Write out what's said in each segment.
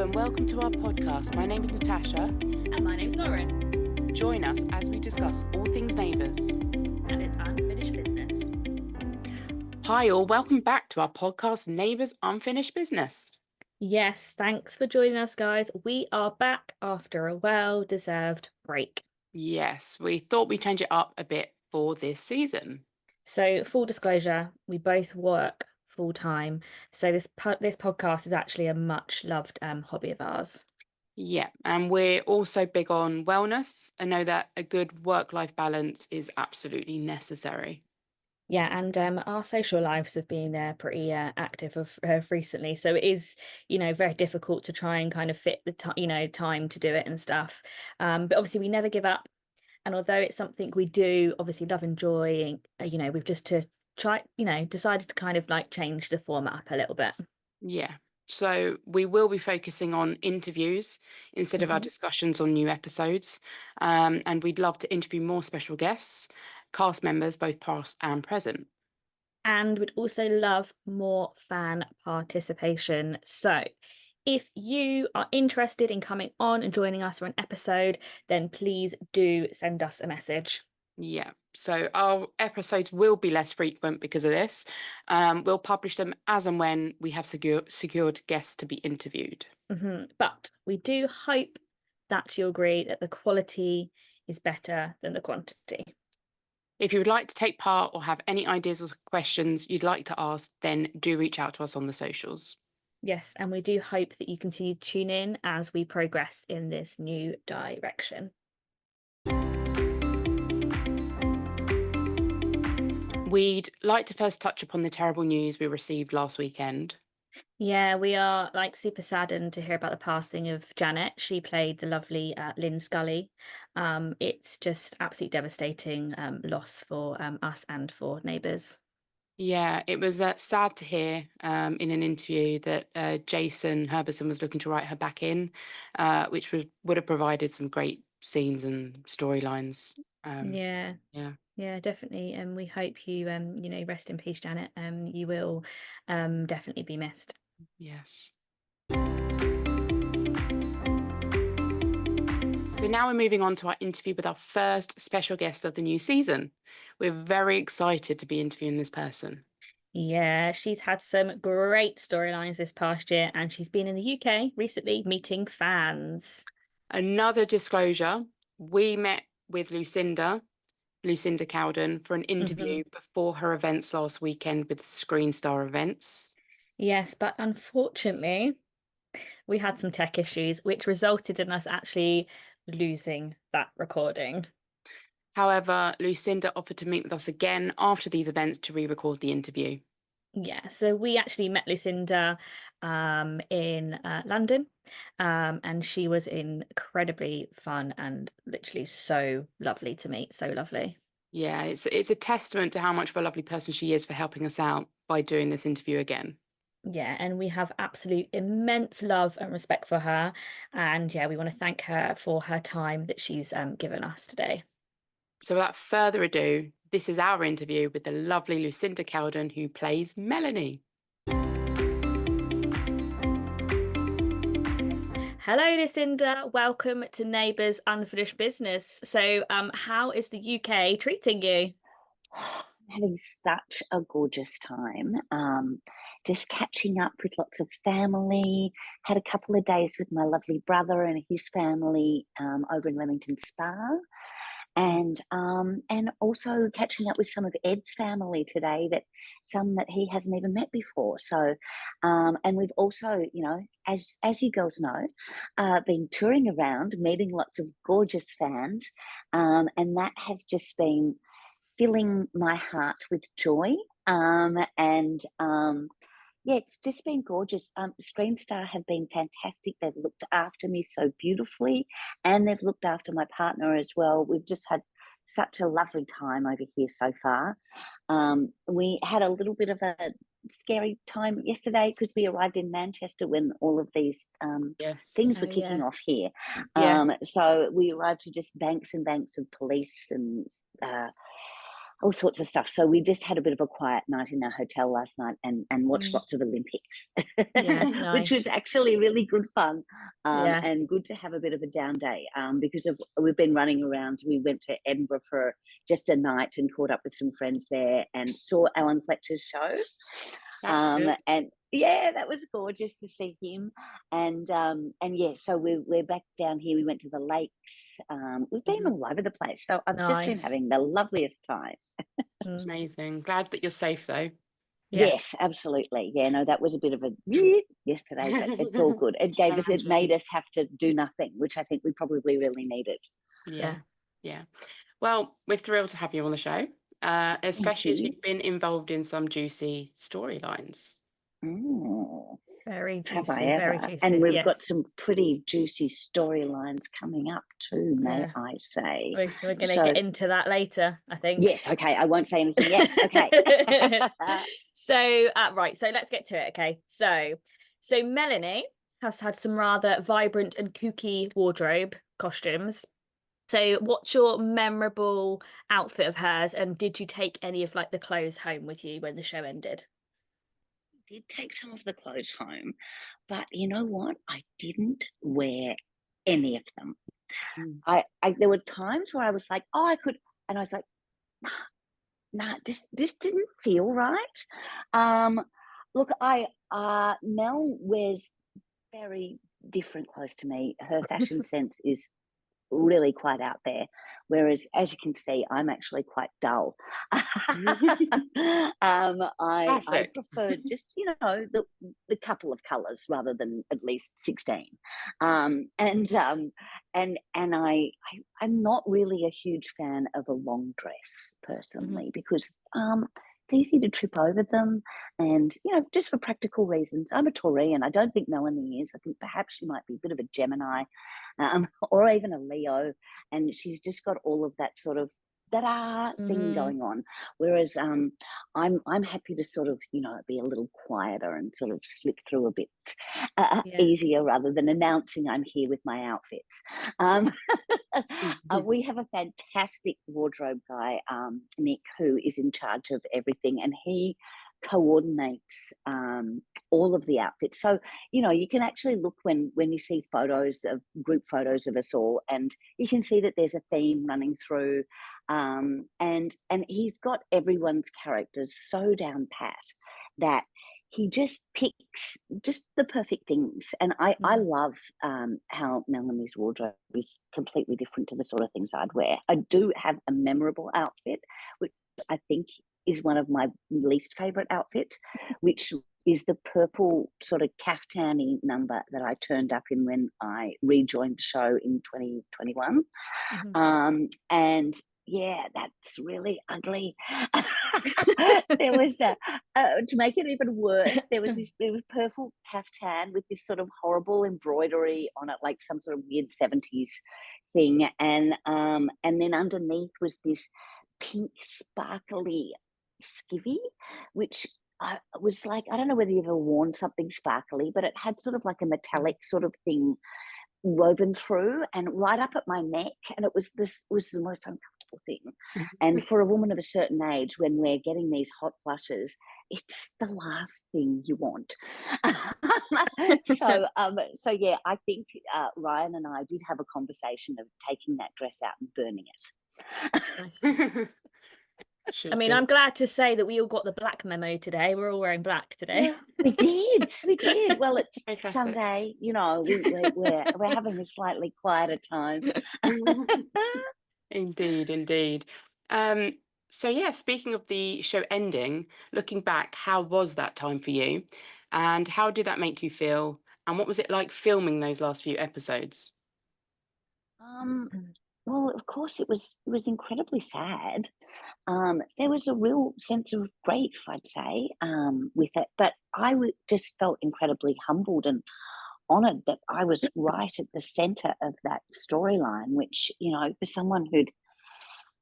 and welcome to our podcast. My name is Natasha. And my name's Lauren. Join us as we discuss all things Neighbours. And it's unfinished business. Hi all, welcome back to our podcast, Neighbours Unfinished Business. Yes, thanks for joining us, guys. We are back after a well-deserved break. Yes, we thought we'd change it up a bit for this season. So, full disclosure, we both work full-time. So this podcast is actually a much-loved hobby of ours. Yeah, and we're also big on wellness and know that a good work-life balance is absolutely necessary. Yeah, and our social lives have been pretty active of recently, so it is, very difficult to try and kind of fit the time to do it and stuff. But obviously, we never give up, and although it's something we do obviously love enjoying, we've just to try, decided to kind of like change the format up a little bit. Yeah, so we will be focusing on interviews instead of our discussions on new episodes, and we'd love to interview more special guests, cast members, both past and present. And we'd also love more fan participation. So if you are interested in coming on and joining us for an episode, then please do send us a message. Yeah, so our episodes will be less frequent because of this. We'll publish them as and when we have secured guests to be interviewed. But we do hope that you agree that the quality is better than the quantity. If you would like to take part or have any ideas or questions you'd like to ask, then do reach out to us on the socials. Yes, and we do hope that you continue to tune in as we progress in this new direction. We'd like to first touch upon the terrible news we received last weekend. Yeah, we are like super saddened to hear about the passing of Janet. She played the lovely Lynn Scully. It's just absolutely devastating loss for us and for Neighbours. Yeah, it was sad to hear in an interview that Jason Herberson was looking to write her back in, which would have provided some great scenes and storylines. Yeah, definitely. And we hope you rest in peace, Janet. You will definitely be missed. Yes. So now we're moving on to our interview with our first special guest of the new season. We're very excited to be interviewing this person. Yeah, she's had some great storylines this past year, and she's been in the UK recently meeting fans. Another disclosure, we met with Lucinda Cowden for an interview before her events last weekend with Screen Star Events. Yes, but unfortunately, we had some tech issues, which resulted in us actually losing that recording. However, Lucinda offered to meet with us again after these events to re-record the interview. Yeah, so we actually met Lucinda in London, and she was incredibly fun and literally so lovely to meet, so lovely. Yeah, it's a testament to how much of a lovely person she is for helping us out by doing this interview again. Yeah, and we have absolute immense love and respect for her, and yeah, we want to thank her for her time that she's given us today. So without further ado, this is our interview with the lovely Lucinda Cowden, who plays Melanie. Hello, Lucinda. Welcome to Neighbours Unfinished Business. So, how is the UK treating you? Having such a gorgeous time. Just catching up with lots of family. Had a couple of days with my lovely brother and his family over in Leamington Spa. And also catching up with some of Ed's family today, some that he hasn't even met before. So, and we've also, as you girls know, been touring around, meeting lots of gorgeous fans, and that has just been filling my heart with joy. Yeah, it's just been gorgeous. Screen Star have been fantastic. They've looked after me so beautifully, and they've looked after my partner as well. We've just had such a lovely time over here so far. We had a little bit of a scary time yesterday because we arrived in Manchester when all of these things were kicking off here. So we arrived to just banks and banks of police and all sorts of stuff. So we just had a bit of a quiet night in our hotel last night and watched lots of Olympics, Yeah, which was nice. actually really good fun, Yeah. and good to have a bit of a down day, because we've been running around. We went to Edinburgh for just a night and caught up with some friends there and saw Alan Fletcher's show. That's good. And yeah, that was gorgeous to see him. And yeah, so we're back down here. We went to the lakes. We've been all over the place. So I've just been Nice. having the loveliest time. Mm. Amazing. Glad that you're safe though. Yeah. Yes, absolutely. Yeah, no, that was a bit of a yesterday, but it's all good. It made us have to do nothing, which I think we probably really needed. Yeah. Yeah. Well, we're thrilled to have you on the show, Thank especially as you. you've been involved in some juicy storylines. Mm, Very have I juicy, very ever? And juicy. we've got Yes. some pretty juicy storylines coming up too, may Yeah. I say. We're going to So get into that later, I think. yes, okay, I won't say anything yet. Okay. So, right, so let's get to it. Okay, so Melanie has had some rather vibrant and kooky wardrobe costumes. So, what's your memorable outfit of hers, and did you take any of like the clothes home with you when the show ended? Did take some of the clothes home, but you know what? I didn't wear any of them. Mm. I there were times where I was like, oh, I could, and I was like, nah, nah, this didn't feel right. Um, look, Mel wears very different clothes to me. Her fashion sense is really quite out there. Whereas, as you can see, I'm actually quite dull. I Classic. prefer just the couple of colours rather than at least 16. I'm not really a huge fan of a long dress personally because it's easy to trip over them, and just for practical reasons. I'm a Taurian. I don't think Melanie is. I think perhaps she might be a bit of a Gemini, or even a Leo, and she's just got all of that sort of that thing going on. Whereas I'm happy to sort of be a little quieter and sort of slip through a bit Yeah. easier rather than announcing I'm here with my outfits. Um, we have a fantastic wardrobe guy, Nick, who is in charge of everything, and he coordinates all of the outfits. So you can actually look when you see group photos of us all, and you can see that there's a theme running through, and he's got everyone's characters so down pat that he just picks just the perfect things. And I love how Melanie's wardrobe is completely different to the sort of things I'd wear. I do have a memorable outfit, which I think is one of my least favorite outfits, which is the purple sort of caftani number that I turned up in when I rejoined the show in 2021. And yeah, that's really ugly. There was to make it even worse, there was this purple caftan with this sort of horrible embroidery on it, like some sort of weird 70s thing, and then underneath was this pink sparkly skivvy, which was like, I don't know whether you've ever worn something sparkly, but it had sort of like a metallic sort of thing woven through and right up at my neck, and it was the most uncomfortable thing. And for a woman of a certain age, when we're getting these hot flushes, it's the last thing you want. So yeah, I think Ryan and I did have a conversation of taking that dress out and burning it. Nice. I mean, I'm glad to say that we all got the black memo today. We're all wearing black today. We did. Well, it's Fantastic. Sunday, we're having a slightly quieter time. Indeed. So yeah, speaking of the show ending, looking back, how was that time for you? And how did that make you feel? And what was it like filming those last few episodes? Well, of course, it was incredibly sad. There was a real sense of grief, I'd say, with it, but just felt incredibly humbled and honoured that I was right at the centre of that storyline, which, for someone who'd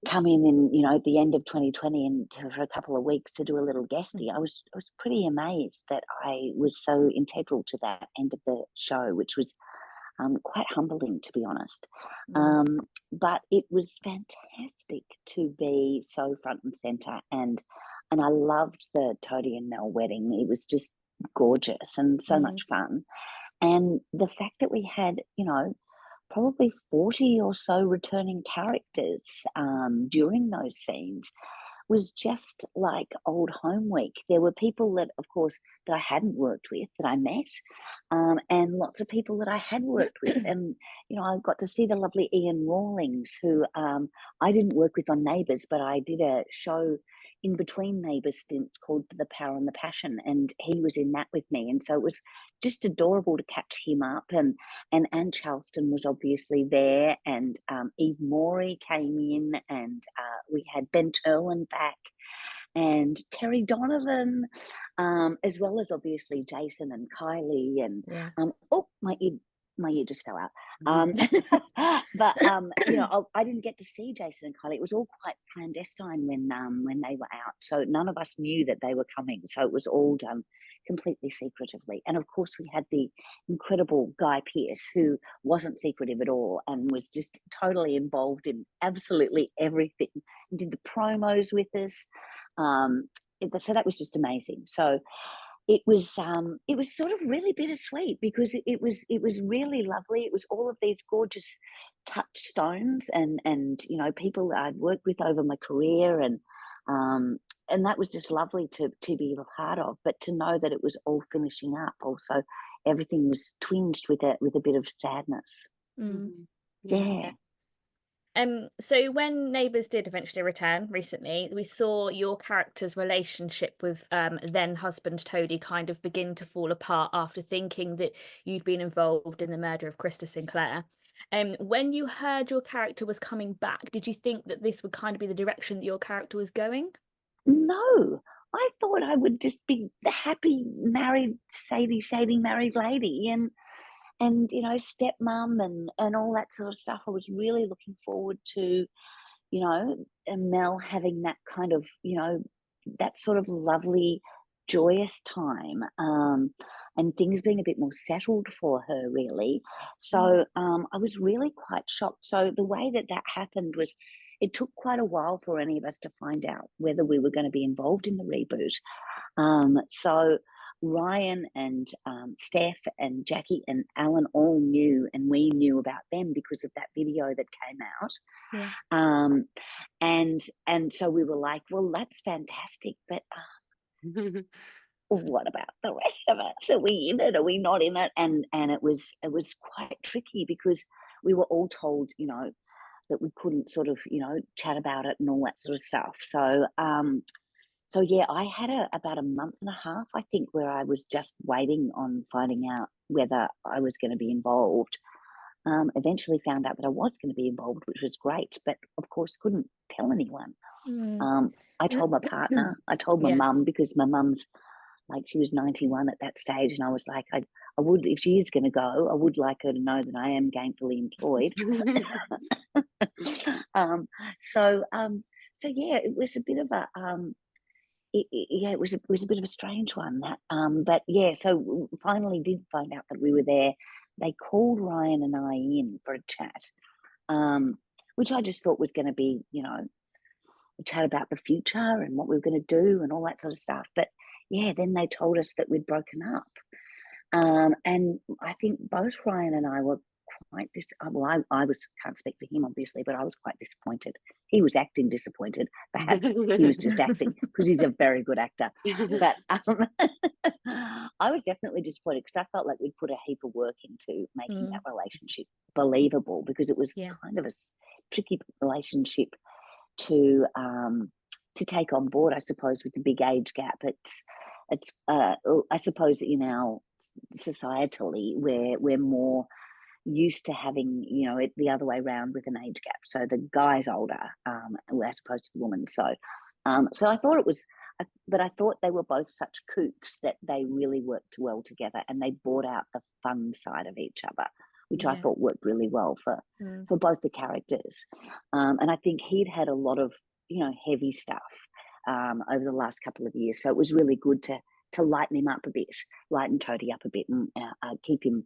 come in, at the end of 2020 and for a couple of weeks to do a little guestie, I was pretty amazed that I was so integral to that end of the show, which was quite humbling, to be honest. Mm. But it was fantastic to be so front and center, and I loved the Toadie and Mel wedding. It was just gorgeous and so much fun. And the fact that we had, probably 40 or so returning characters during those scenes was just like old home week. There were people that, of course, that I hadn't worked with that I met, and lots of people that I had worked with. And, I got to see the lovely Ian Rawlings, who I didn't work with on Neighbours, but I did a show in between Neighbours stints called The Power and the Passion, and he was in that with me. And so it was just adorable to catch him up. And Anne Charleston was obviously there, and Eve Morey came in, and we had Ben Turlin back, and Terry Donovan, as well as obviously Jason and Kylie, and Yeah. oh, my ear just fell out. But I didn't get to see Jason and Kylie. It was all quite clandestine when they were out, so none of us knew that they were coming. So it was all done completely secretively. And of course, we had the incredible Guy Pearce, who wasn't secretive at all and was just totally involved in absolutely everything. He did the promos with us. So that was just amazing. So it was sort of really bittersweet, because it was really lovely. It was all of these gorgeous touchstones, and people that I'd worked with over my career, and that was just lovely to be a part of. But to know that it was all finishing up, also everything was twinged with a bit of sadness. Yeah. So when Neighbours did eventually return recently, we saw your character's relationship with then husband Toadie kind of begin to fall apart after thinking that you'd been involved in the murder of Krista Sinclair. When you heard your character was coming back, did you think that this would kind of be the direction that your character was going? No, I thought I would just be the happy married Sadie married lady, and stepmom, and all that sort of stuff. I was really looking forward to, and Mel having that kind of, that sort of lovely, joyous time, and things being a bit more settled for her, really. So I was really quite shocked. So the way that happened was, it took quite a while for any of us to find out whether we were going to be involved in the reboot. So Ryan and Steph and Jackie and Alan all knew, and we knew about them because of that video that came out. Yeah. And so we were like, well, that's fantastic, but what about the rest of us? Are we in it? Are we not in it? And it was quite tricky, because we were all told, that we couldn't sort of, chat about it and all that sort of stuff. So yeah, I had about a month and a half, I think, where I was just waiting on finding out whether I was going to be involved. Eventually found out that I was going to be involved, which was great, but of course couldn't tell anyone. I told my partner, I told my mum, because my mum's like, she was 91 at that stage, and I was like, I would, if she is going to go, I would like her to know that I am gainfully employed. So yeah, it was a bit of a it was a bit of a strange one, that but yeah, so finally did find out that we were there. They called Ryan and I in for a chat, which I just thought was going to be, a chat about the future and what we were going to do and all that sort of stuff. But yeah, then they told us that we'd broken up. And I think both Ryan and I were quite well, I was, can't speak for him obviously, but I was quite disappointed. He was acting disappointed. Perhaps he was just acting, because he's a very good actor. But I was definitely disappointed, because I felt like we'd put a heap of work into making that relationship believable, because it was kind of a tricky relationship to take on board, I suppose, with the big age gap. It's I suppose, societally, we're more used to having, it the other way around, with an age gap. So the guy's older, as opposed to the woman. So I thought it was, but I thought they were both such kooks that they really worked well together, and they brought out the fun side of each other, which I thought worked really well for both the characters. And I think he'd had a lot of, heavy stuff over the last couple of years. So it was really good to lighten him up a bit, lighten Toadie up a bit, and keep him,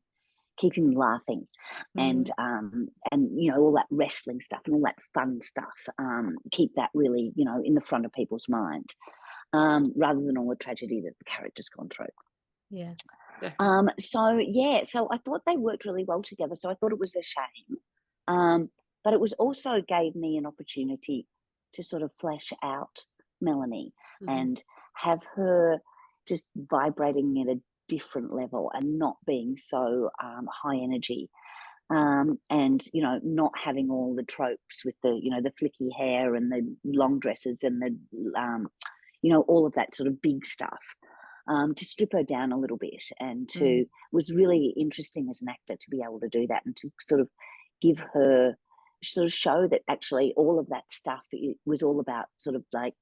keep him laughing, and all that wrestling stuff and all that fun stuff. Keep that really, in the front of people's minds, rather than all the tragedy that the character's gone through. Yeah. So I thought they worked really well together. So I thought it was a shame, but it was also gave me an opportunity to sort of flesh out Melanie and have her just vibrating at a different level and not being so high energy, and not having all the tropes with the flicky hair and the long dresses and the all of that sort of big stuff. To strip her down a little bit, and was really interesting as an actor to be able to do that, and to sort of give her, sort of show that actually all of that stuff, it was all about sort of like,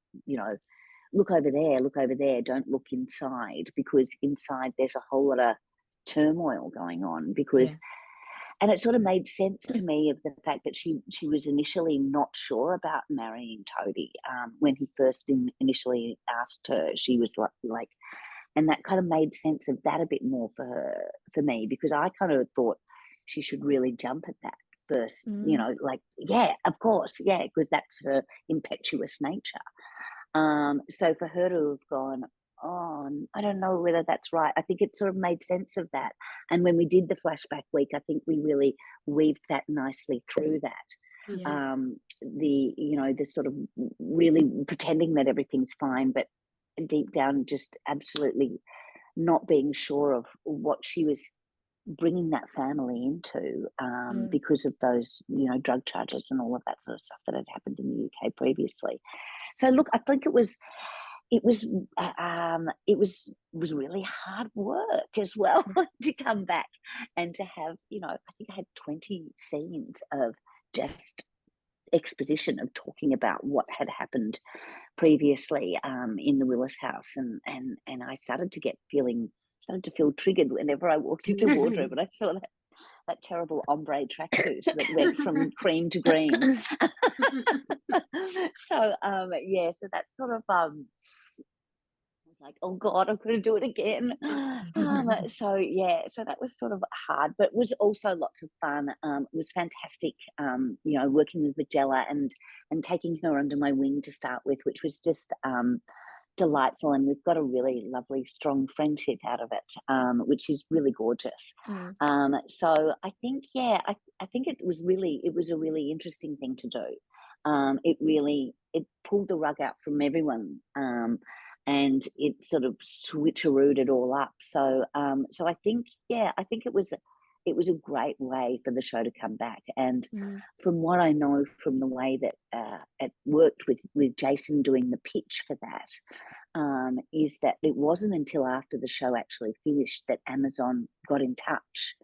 look over there, don't look inside, because inside there's a whole lot of turmoil going on, because and it sort of made sense to me of the fact that she was initially not sure about marrying Toadie. When he first initially asked her, she was like, and that kind of made sense of that a bit more for me, because I kind of thought she should really jump at that first, like, yeah, of course, yeah, because that's her impetuous nature. So for her to have gone, oh, I don't know whether that's right. I think it sort of made sense of that. And when we did the flashback week, I think we really weaved that nicely through that. Yeah. The sort of really pretending that everything's fine, but deep down just absolutely not being sure of what she was bringing that family into, because of those, drug charges and all of that sort of stuff that had happened in the UK previously. So look, I think it was really hard work as well to come back and to have, I think I had 20 scenes of just exposition of talking about what had happened previously, in the Willis house, and I started to feel triggered whenever I walked into a wardrobe and I saw that terrible ombre tracksuit that went from cream to green. So so that sort of was like, oh God, I'm going to do it again. So that was sort of hard, but was also lots of fun. It was fantastic, working with Magella and taking her under my wing to start with, which was just delightful, and we've got a really lovely, strong friendship out of it, which is really gorgeous. So I think, I think it was a really interesting thing to do. It pulled the rug out from everyone, and it sort of switcherooed it all up. So I think, it was a great way for the show to come back. And from what I know, from the way that it worked with Jason doing the pitch for that, is that it wasn't until after the show actually finished that Amazon got in touch.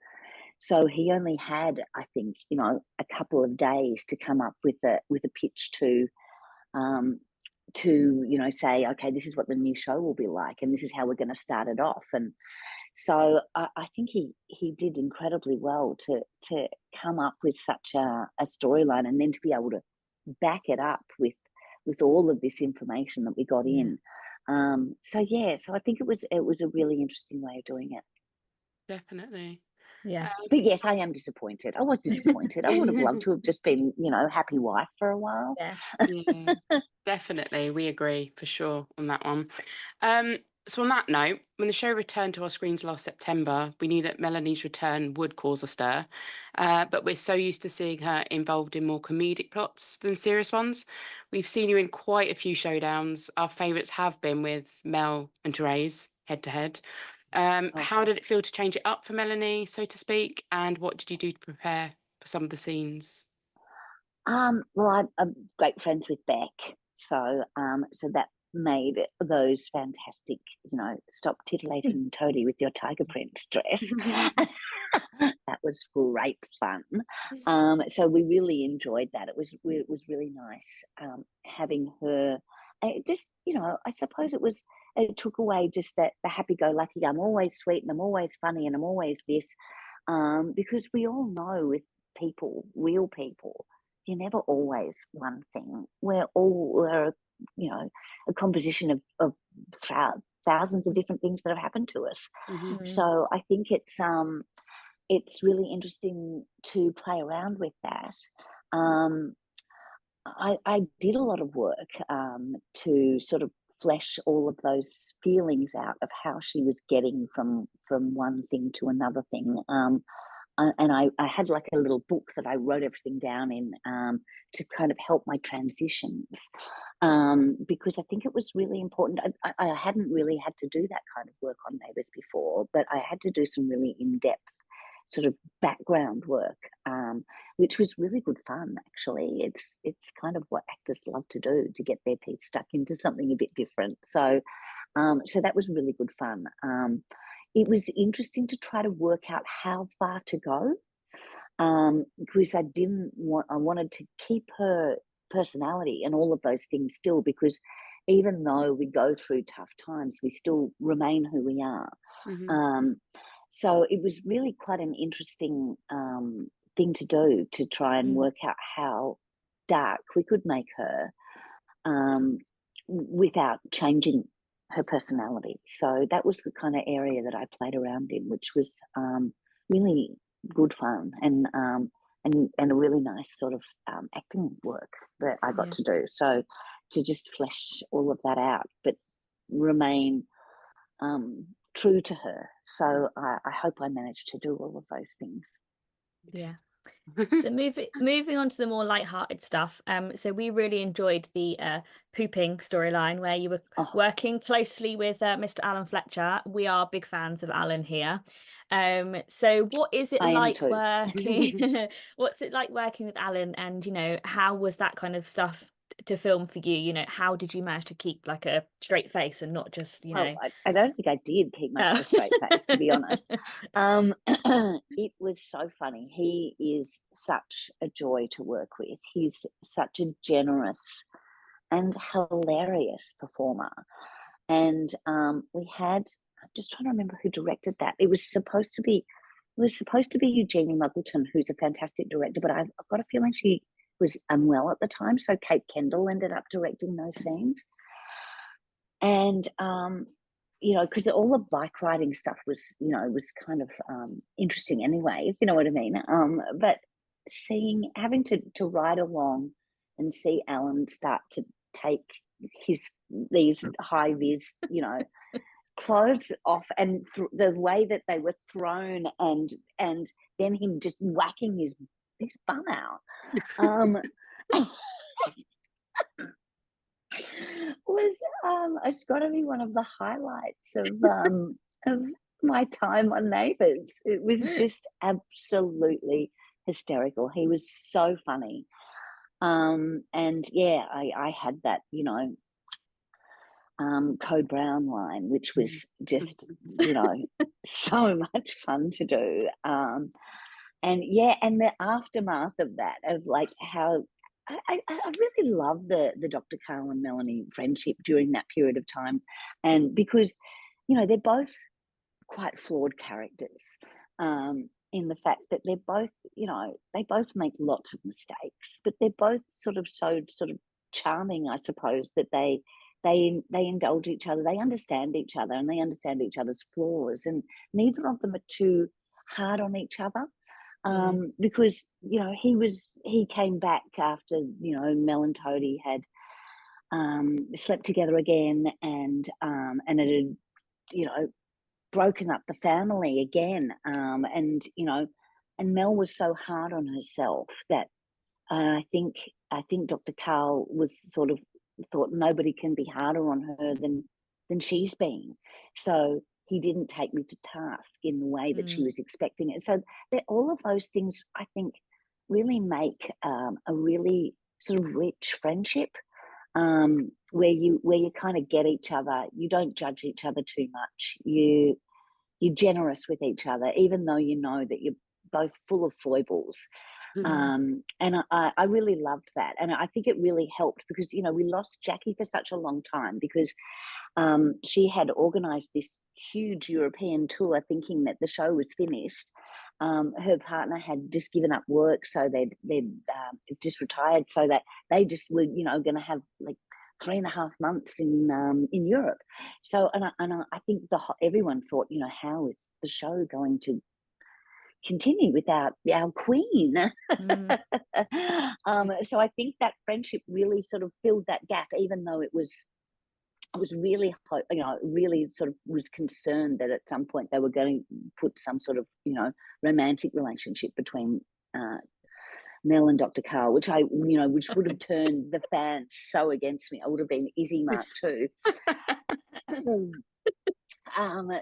So he only had, I think, a couple of days to come up with a pitch to say, okay, this is what the new show will be like, and this is how we're going to start it off. And so I think he did incredibly well to come up with such a storyline, and then to be able to back it up with all of this information that we got in. So I think it was a really interesting way of doing it. Definitely. Yeah. But yes, I am disappointed. I was disappointed. I would have loved to have just been, happy wife for a while. Yeah, definitely. We agree for sure on that one. So on that note, when the show returned to our screens last September, we knew that Melanie's return would cause a stir, but we're so used to seeing her involved in more comedic plots than serious ones. We've seen you in quite a few showdowns. Our favourites have been with Mel and Therese head to head. How did it feel to change it up for Melanie, so to speak, and what did you do to prepare for some of the scenes? Well, I'm great friends with Beck, so that made those fantastic, stop tittillating Toadie with your tiger print dress. That was great fun. So we really enjoyed that. It was really nice, having her. Just, I suppose it took away just the happy-go-lucky. I'm always sweet and I'm always funny and I'm always this, because we all know with real people, you're never always one thing. We're a composition of thousands of different things that have happened to us. So I think it's it's really interesting to play around with that. Um, I did a lot of work to sort of flesh all of those feelings out of how she was getting from one thing to another thing. And I had like a little book that I wrote everything down in, to kind of help my transitions, because I think it was really important. I hadn't really had to do that kind of work on Neighbours before, but I had to do some really in-depth sort of background work, which was really good fun. Actually, it's kind of what actors love to do, to get their teeth stuck into something a bit different. So so that was really good fun. It was interesting to try to work out how far to go, because I wanted to keep her personality and all of those things still, because even though we go through tough times, we still remain who we are. Hmm. Um, so it was really quite an interesting thing to do, to try and Mm. work out how dark we could make her, um, without changing her personality. So that was the kind of area that I played around in, which was really good fun, and a really nice sort of acting work that I got Yeah. to do. So to just flesh all of that out, but remain true to her. So I hope I managed to do all of those things. Yeah. So moving on to the more light-hearted stuff. So we really enjoyed the pooping storyline where you were Oh, working closely with Mr. Alan Fletcher. We are big fans of Alan here. So what is it I am like too. working? What's it like working with Alan? And how was that kind of stuff to film for you? How did you manage to keep like a straight face and not just Well, I don't think I did keep much of a straight face, to be honest. It was so funny. He is such a joy to work with. He's such a generous and hilarious performer. And we had, I'm just trying to remember who directed that. It was supposed to be Eugenie Muggleton, who's a fantastic director, but I've got a feeling she was unwell at the time. So Kate Kendall ended up directing those scenes. And because all the bike riding stuff was kind of interesting anyway, if you know what I mean. But having to ride along and see Alan start to take these high vis, clothes off, and the way that they were thrown, and then him just whacking his bum out. Um, was it's got to be one of the highlights of my time on Neighbours. It was just absolutely hysterical. He was so funny, and yeah, I had that Code Brown line, which was just so much fun to do. And yeah, and the aftermath of that, of like how I really love the Dr. Carl and Melanie friendship during that period of time, and because they're both quite flawed characters, in the fact that they're both they both make lots of mistakes, but they're both sort of charming, I suppose, that they indulge each other, they understand each other, and they understand each other's flaws, and neither of them are too hard on each other. Yeah. Because he came back after Mel and Toadie had slept together again, and it had broken up the family again, and Mel was so hard on herself that I think Dr. Carl was sort of thought nobody can be harder on her than she's been. So he didn't take me to task in the way that she Mm. was expecting it. So all of those things, I think, really make a really sort of rich friendship, where you kind of get each other. You don't judge each other too much. You're generous with each other, even though you know that you're both full of foibles. Mm. And I really loved that. And I think it really helped because, we lost Jackie for such a long time because she had organised this huge European tour thinking that the show was finished. Her partner had just given up work, so they'd just retired, so that they just were, going to have like 3.5 months in Europe. So, and I think everyone thought, how is the show going to continue without our queen. So I think that friendship really sort of filled that gap, even though it was, I was really, really sort of was concerned that at some point they were going to put some sort of, romantic relationship between Mel and Dr. Carl, which which would have turned the fans so against me. I would have been Izzy Mark too.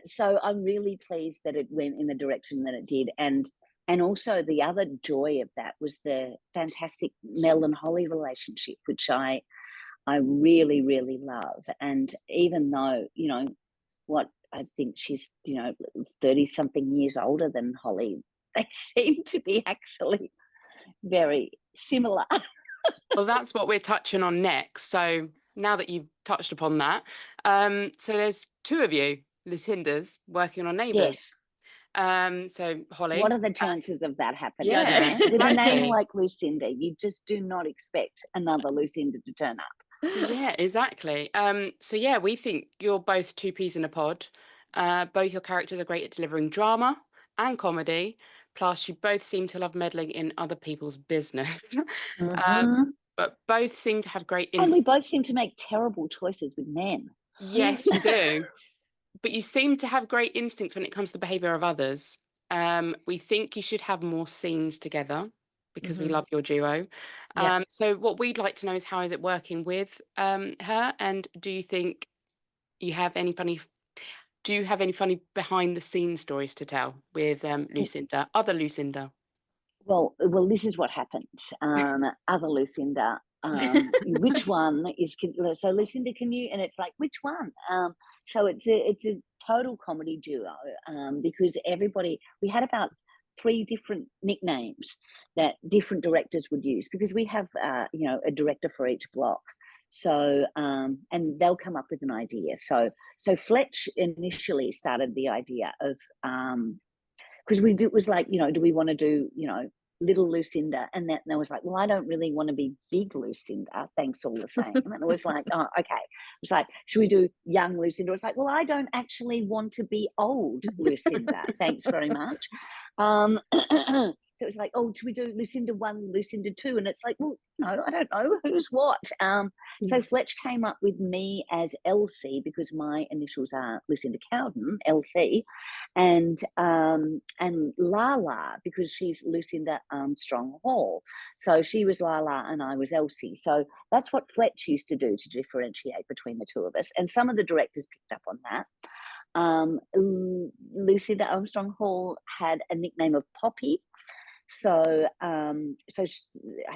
So I'm really pleased that it went in the direction that it did, and also the other joy of that was the fantastic Mel and Holly relationship, which I really, really love. And even though, what I think she's, 30 something years older than Holly, they seem to be actually very similar. Well, that's what we're touching on next. So now that you've touched upon that, so there's two of you, Lucinda's, working on Neighbours. Yes. So Holly. What are the chances of that happening? Yeah, With a name exactly. like Lucinda, you just do not expect another Lucinda to turn up. Yeah, exactly. So yeah, we think you're both two peas in a pod. Both your characters are great at delivering drama and comedy. Plus, you both seem to love meddling in other people's business. um, Mm-hmm. but both seem to have great And we insight. both seem to make terrible choices with men. Yes, you do. But you seem to have great instincts when it comes to the behavior of others. We think you should have more scenes together because we love your duo. Yeah. So what we'd like to know is how is it working with her, and do you think you have any funny? Do you have any funny behind the scenes stories to tell with Lucinda, other Lucinda? Well, this is what happens. Other Lucinda, which one is so Lucinda? Can you? And it's like which one? So it's a total comedy duo because we had about 3 different nicknames that different directors would use because we have a director for each block. So and they'll come up with an idea. So Fletch initially started the idea of because it was like, do we want to do, little Lucinda? And that, and I was like, well, I don't really want to be big Lucinda. Thanks all the same. And it was like, oh, okay. It was like, should we do young Lucinda? It was like, well, I don't actually want to be old Lucinda. Thanks very much. So it was like, oh, should we do Lucinda 1, Lucinda 2? And it's like, well, no, I don't know who's what. So Fletch came up with me as Elsie because my initials are Lucinda Cowden, LC, and Lala because she's Lucinda Armstrong Hall. So she was Lala and I was Elsie. So that's what Fletch used to do to differentiate between the two of us. And some of the directors picked up on that. Lucinda Armstrong Hall had a nickname of Poppy. So, I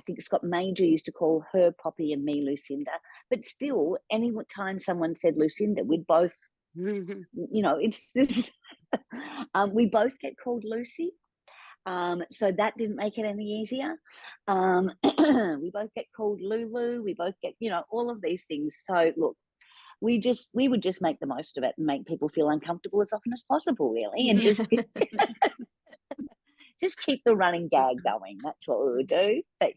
think Scott Major used to call her Poppy and me Lucinda. But still, any time someone said Lucinda, we'd both, it's this. We both get called Lucy. So that didn't make it any easier. We both get called Lulu. We both get, all of these things. So look, we would just make the most of it and make people feel uncomfortable as often as possible, really, and just keep the running gag going. That's what we would do. But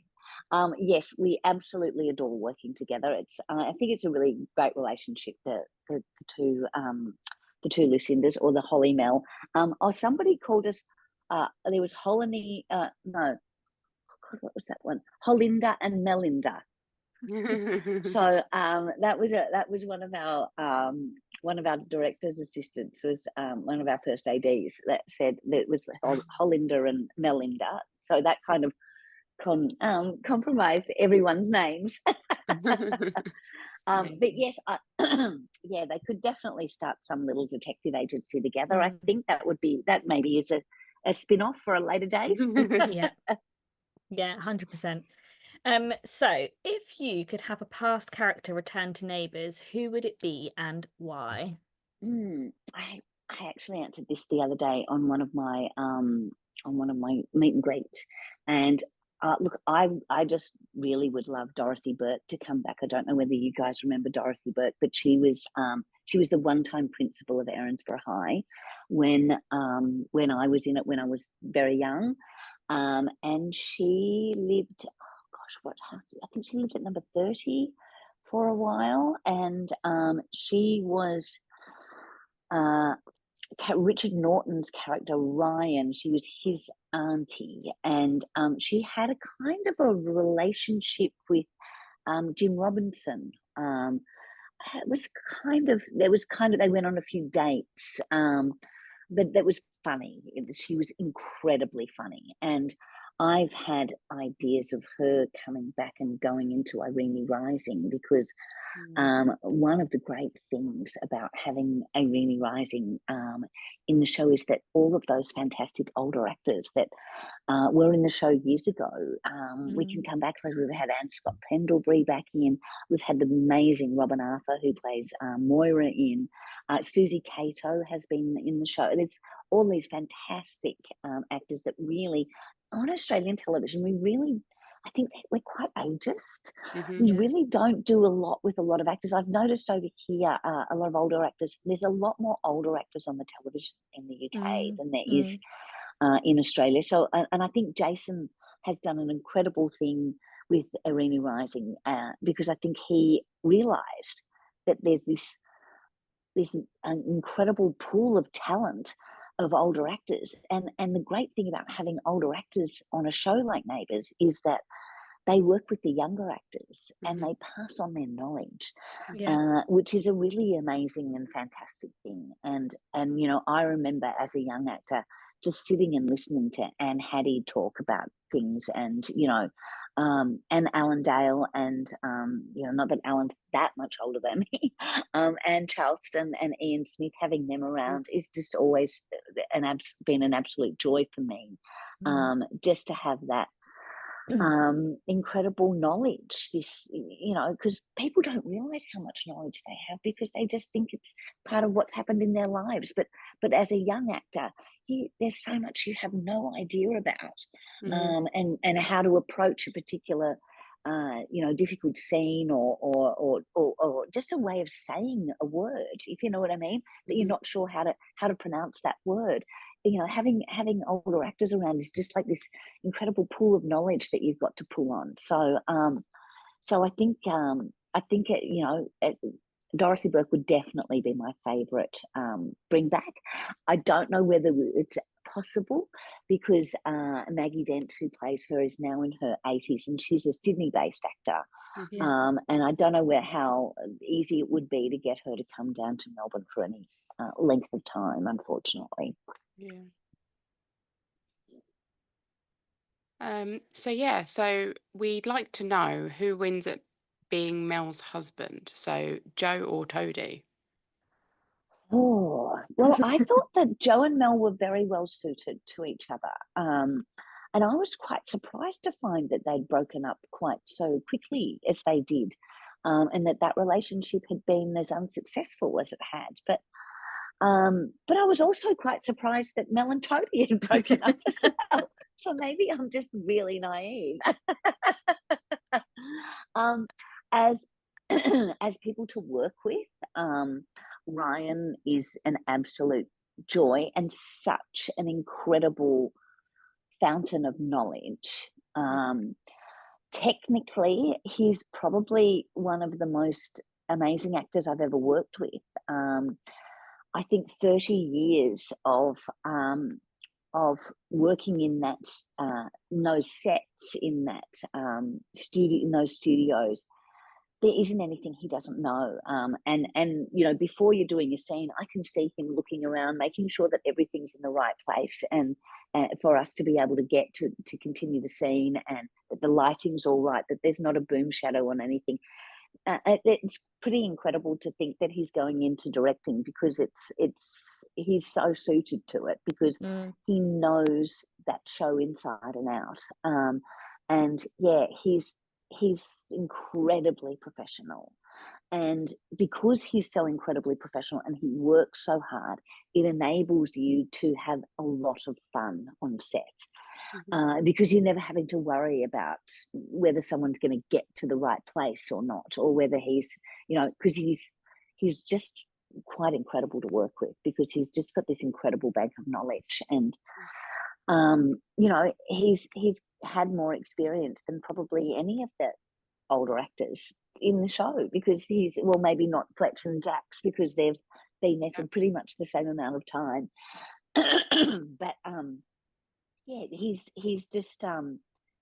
yes, we absolutely adore working together. It's I think it's a really great relationship. The two Lucindas or the Holly Mel. Somebody called us. There was Holly. No, God, what was that one? Holinda and Melinda. So that was one of our director's assistants was one of our first ADs that said that it was Holinda and Melinda. So that kind of compromised everyone's names. But yes, yeah, they could definitely start some little detective agency together. I think that maybe is a spin-off for a later date. Yeah, 100%. So if you could have a past character return to Neighbours, who would it be and why? I actually answered this the other day on one of my meet and greets, and look, I just really would love Dorothy Burt to come back. I don't know whether you guys remember Dorothy Burt, but she was the one-time principal of Erinsborough High when I was in it when I was very young, and she lived. What house? I think she lived at number 30 for a while, and she was Richard Norton's character Ryan, she was his auntie, and she had a kind of a relationship with Jim Robinson. It was they went on a few dates, but that was funny. She was incredibly funny, and I've had ideas of her coming back and going into Irene Rising because one of the great things about having Irene Rising in the show is that all of those fantastic older actors that were in the show years ago, we can come back later. We've had Anne Scott Pendlebury back in. We've had the amazing Robin Arthur who plays Moira in. Susie Cato has been in the show. There's all these fantastic actors that really, on Australian television, I think that we're quite ageist. We really don't do a lot with a lot of actors. I've noticed over here a lot of older actors. There's a lot more older actors on the television in the UK than there is in Australia. So, and I think Jason has done an incredible thing with Irene Rising because I think he realised that there's this incredible pool of talent of older actors, and the great thing about having older actors on a show like Neighbours is that they work with the younger actors and they pass on their knowledge, which is a really amazing and fantastic thing. And you know, I remember as a young actor just sitting and listening to Anne Haddie talk about things, and you know, and Alan Dale, and you know, not that Alan's that much older than me, and Charleston and Ian Smith, having them around is just always been an absolute joy for me. Just to have that incredible knowledge, this, you know, because people don't realize how much knowledge they have because they just think it's part of what's happened in their lives, but as a young actor, there's so much you have no idea about, and how to approach a particular you know, difficult scene or just a way of saying a word, if you know what I mean, that you're not sure how to pronounce that word. You know, having older actors around is just like this incredible pool of knowledge that you've got to pull on. So so I think you know, Dorothy Burke would definitely be my favourite bring back. I don't know whether it's possible because Maggie Dent, who plays her, is now in her 80s and she's a Sydney-based actor. And I don't know how easy it would be to get her to come down to Melbourne for any length of time, unfortunately. So we'd like to know who wins at being Mel's husband, so Joe or Toadie. Oh, well, I thought that Joe and Mel were very well suited to each other. And I was quite surprised to find that they'd broken up quite so quickly as they did, and that relationship had been as unsuccessful as it had. But I was also quite surprised that Mel and Toadie had broken up as well. So maybe I'm just really naive. As as people to work with, Ryan is an absolute joy and such an incredible fountain of knowledge. Technically, he's probably one of the most amazing actors I've ever worked with. I think 30 years of working in that in those sets, in that studio, in those studios, there isn't anything he doesn't know. And you know, before you're doing a scene, I can see him looking around, making sure that everything's in the right place, and for us to be able to get to continue the scene, and that the lighting's all right, that there's not a boom shadow on anything. It's pretty incredible to think that he's going into directing because he's so suited to it because he knows that show inside and out. And yeah, he's incredibly professional, and because he's so incredibly professional and he works so hard, it enables you to have a lot of fun on set. Because you're never having to worry about whether someone's going to get to the right place or not, or whether he's, you know, because he's just quite incredible to work with because he's just got this incredible bank of knowledge, and you know, he's had more experience than probably any of the older actors in the show because he's, well, maybe not Fletcher and Jax because they've been there for pretty much the same amount of time. But yeah, he's just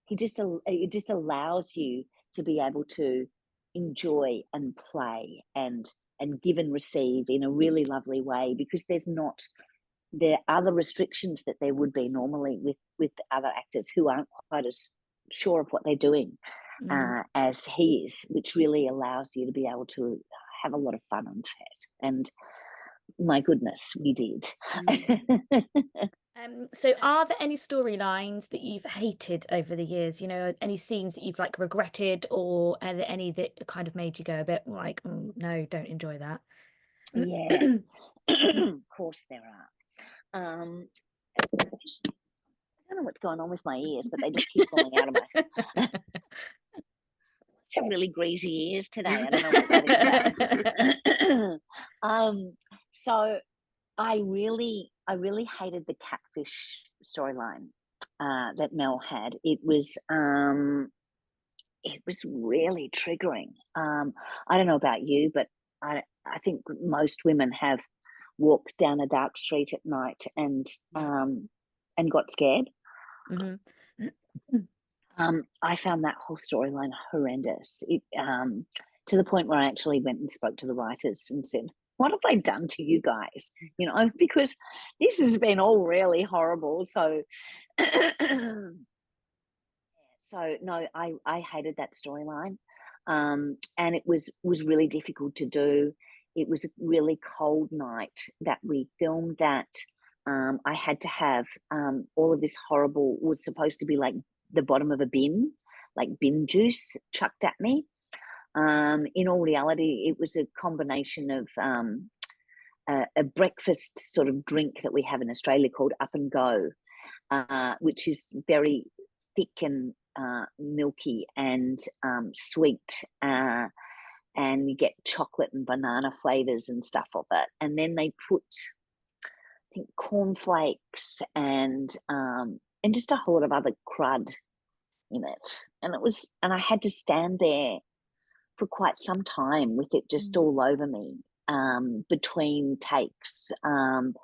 it just allows you to be able to enjoy and play and give and receive in a really lovely way, because there are the restrictions that there would be normally with other actors who aren't quite as sure of what they're doing as he is, which really allows you to be able to have a lot of fun on set. And my goodness, we did. So are there any storylines that you've hated over the years? You know, any scenes that you've like regretted, or are there any that kind of made you go a bit like, no, don't enjoy that? Yeah, of course there are. I don't know what's going on with my ears, but they just keep falling out of my. I have really greasy ears today. I don't know what that is about. So I really hated the catfish storyline that Mel had. It was really triggering. I don't know about you, but I think most women have walked down a dark street at night and got scared. I found that whole storyline horrendous. To the point where I actually went and spoke to the writers and said, "What have I done to you guys?" You know, because this has been all really horrible. So, so no, I hated that storyline, and it was really difficult to do. It was a really cold night that we filmed that. I had to have all of this horrible, was supposed to be like the bottom of a bin, like bin juice chucked at me. In all reality, it was a combination of a breakfast sort of drink that we have in Australia called Up and Go, which is very thick and milky and sweet, and you get chocolate and banana flavors and stuff of it. And then they put, I think, cornflakes and just a whole lot of other crud in it. And I had to stand there for quite some time with it just all over me between takes. And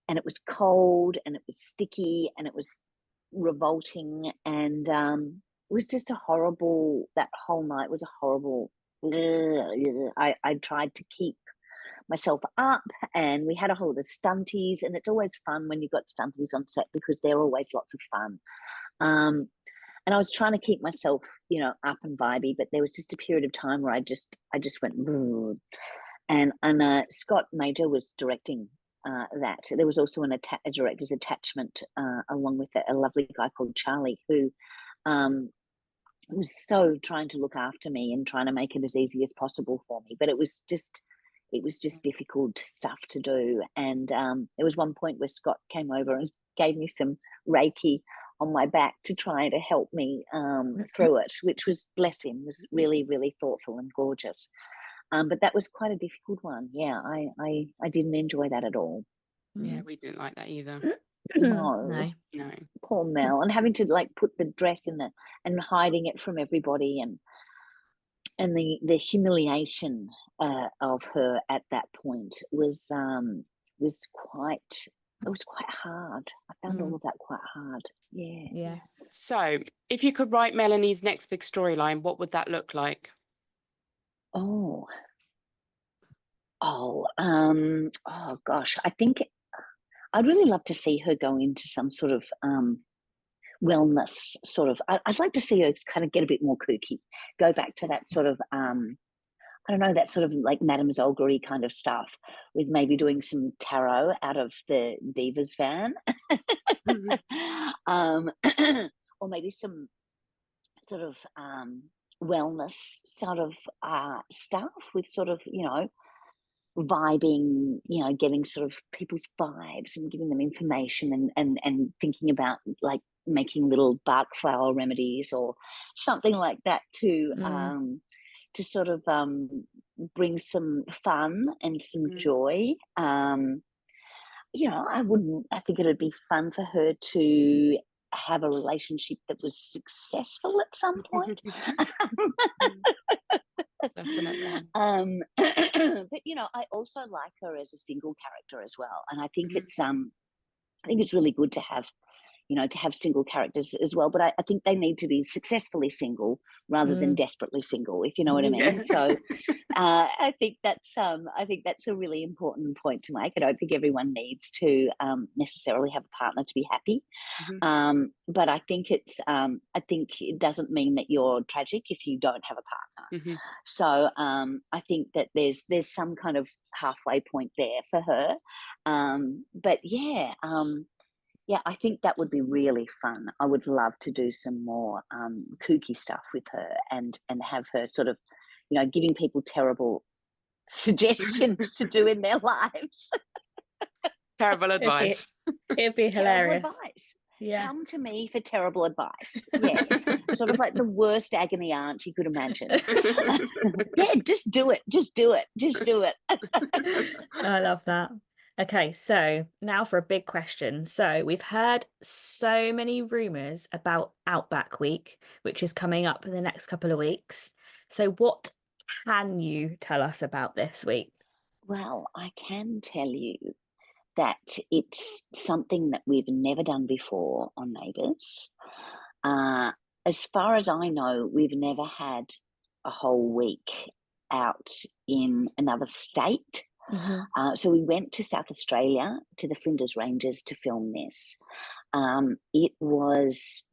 it was cold and it was sticky and it was revolting, and it was just that whole night was a horrible. I tried to keep myself up, and we had a whole lot of stunties, and it's always fun when you've got stunties on set because they're always lots of fun. And I was trying to keep myself, up and vibey, but there was just a period of time where I just went, and Scott Major was directing that. There was also a director's attachment along with a lovely guy called Charlie, who was so trying to look after me and trying to make it as easy as possible for me. But it was just difficult stuff to do. And there was one point where Scott came over and gave me some Reiki on my back to try to help me through it, which was, bless him, was really, really thoughtful and gorgeous. But that was quite a difficult one. Yeah, I didn't enjoy that at all. Yeah, we didn't like that either. No. Poor Mel, and having to like put the dress in and hiding it from everybody, and the humiliation of her at that point was quite hard. I found all of that quite hard. Yeah. So, if you could write Melanie's next big storyline, what would that look like? Oh gosh, I think I'd really love to see her go into some sort of wellness sort of. I'd like to see her kind of get a bit more kooky, go back to that sort of I don't know, that sort of like Madame Zolgari kind of stuff, with maybe doing some tarot out of the Divas van, or maybe some sort of wellness sort of stuff with sort of, vibing, getting sort of people's vibes and giving them information and thinking about like making little bark flower remedies or something like that to sort of bring some fun and some joy. I think it'd be fun for her to have a relationship that was successful at some point. Definitely. But you know, I also like her as a single character as well, and I think it's really good to have, you know, to have single characters as well. But I think they need to be successfully single rather than desperately single, if you know what I mean. Yeah. So I think that's a really important point to make. I don't think everyone needs to necessarily have a partner to be happy. But I think it doesn't mean that you're tragic if you don't have a partner. So I think that there's some kind of halfway point there for her. But yeah, I think that would be really fun. I would love to do some more kooky stuff with her and have her sort of, you know, giving people terrible suggestions to do in their lives. Terrible advice. It'd be hilarious. Terrible advice. Yeah. Come to me for terrible advice. Yeah. Sort of like the worst agony aunt you could imagine. Yeah, just do it. Just do it. Just do it. I love that. Okay, so now for a big question. So we've heard so many rumours about Outback Week, which is coming up in the next couple of weeks. So what can you tell us about this week? Well, I can tell you that it's something that we've never done before on Neighbours. As far as I know, we've never had a whole week out in another state. So we went to South Australia, to the Flinders Ranges, to film this. It was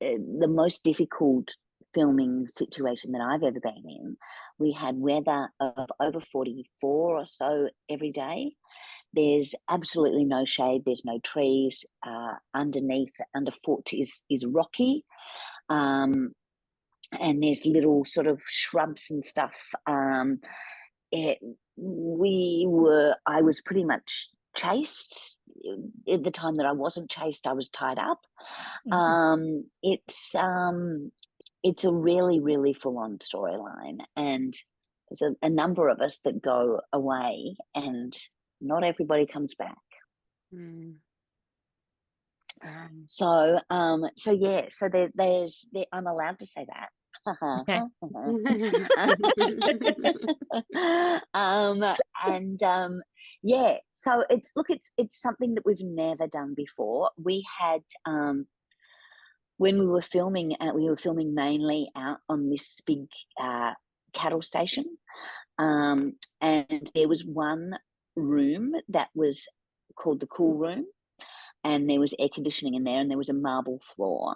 the most difficult filming situation that I've ever been in. We had weather of over 44 or so every day. There's absolutely no shade. There's no trees. Underfoot is rocky. And there's little sort of shrubs and stuff. I was pretty much chased. At the time that I wasn't chased, I was tied up. It's a really, really full-on storyline, and there's a number of us that go away, and not everybody comes back. So yeah, so there's I'm allowed to say that. Okay. Yeah, so it's something that we've never done before. We had when we were filming mainly out on this big cattle station, and there was one room that was called the cool room, and there was air conditioning in there, and there was a marble floor,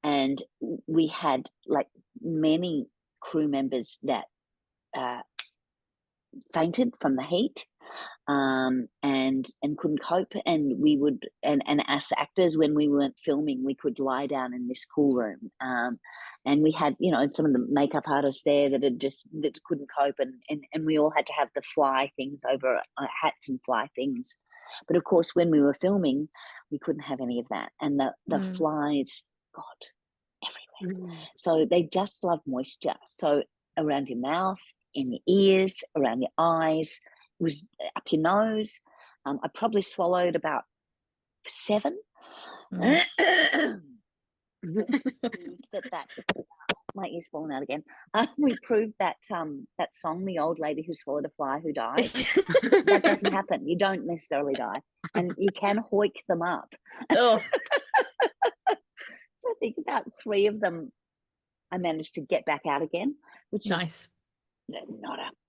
and we had like many crew members that fainted from the heat, and couldn't cope, and we would and us actors, when we weren't filming, we could lie down in this cool room, and we had, you know, some of the makeup artists there that couldn't cope, and we all had to have the fly things over hats and fly things. But of course, when we were filming, we couldn't have any of that, and the flies got everywhere. So they just love moisture. So around your mouth, in your ears, around your eyes, it was up your nose. I probably swallowed about 7. That my ear's falling out again. We proved that that song, "The Old Lady Who Swallowed a Fly Who Died," that doesn't happen. You don't necessarily die, and you can hoik them up. Oh. So I think about 3 of them I managed to get back out again, which Nice. is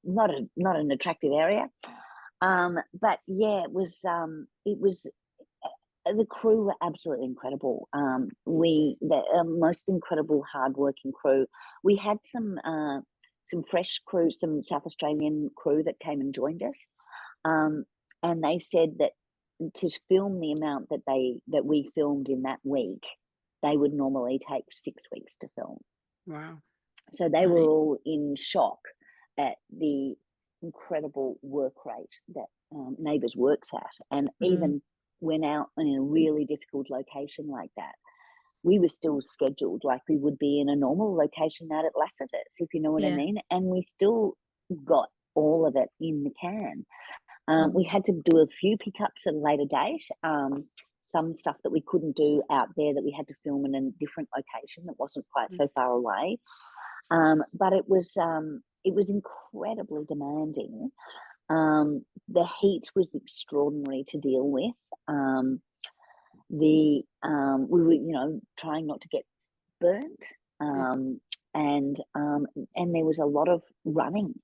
not an attractive area. But yeah, it was the crew were absolutely incredible. The most incredible, hardworking crew. We had some fresh crew, some South Australian crew that came and joined us, and they said that to film the amount that we filmed in that week, they would normally take 6 weeks to film. Wow. So they were all in shock at the incredible work rate that Neighbours works at, and even went out in a really difficult location like that, we were still scheduled like we would be in a normal location out at Lassiter's, if you know what I mean, and we still got all of it in the can. We had to do a few pickups at a later date, some stuff that we couldn't do out there that we had to film in a different location that wasn't quite so far away. But it was incredibly demanding. The heat was extraordinary to deal with. We were, trying not to get burnt, and there was a lot of running,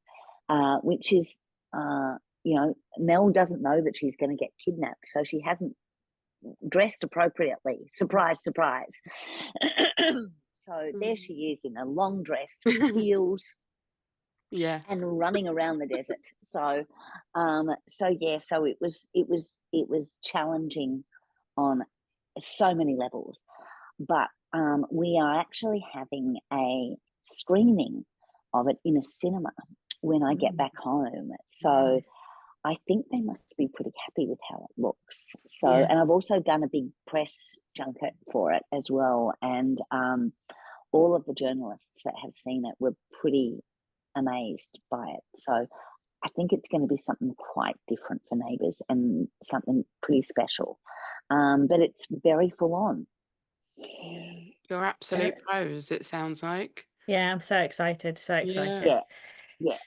which is, Mel doesn't know that she's going to get kidnapped, so she hasn't dressed appropriately. Surprise, surprise. So there she is in a long dress with heels. Yeah. And running around the desert. So it was challenging on so many levels. But we are actually having a screening of it in a cinema when I get back home. So Nice. I think they must be pretty happy with how it looks. So, Yeah. and I've also done a big press junket for it as well. And all of the journalists that have seen it were pretty amazed by it. So I think it's going to be something quite different for Neighbours and something pretty special. But it's very full on. You're absolute pros, it sounds like. Yeah, I'm so excited. So excited. Yeah.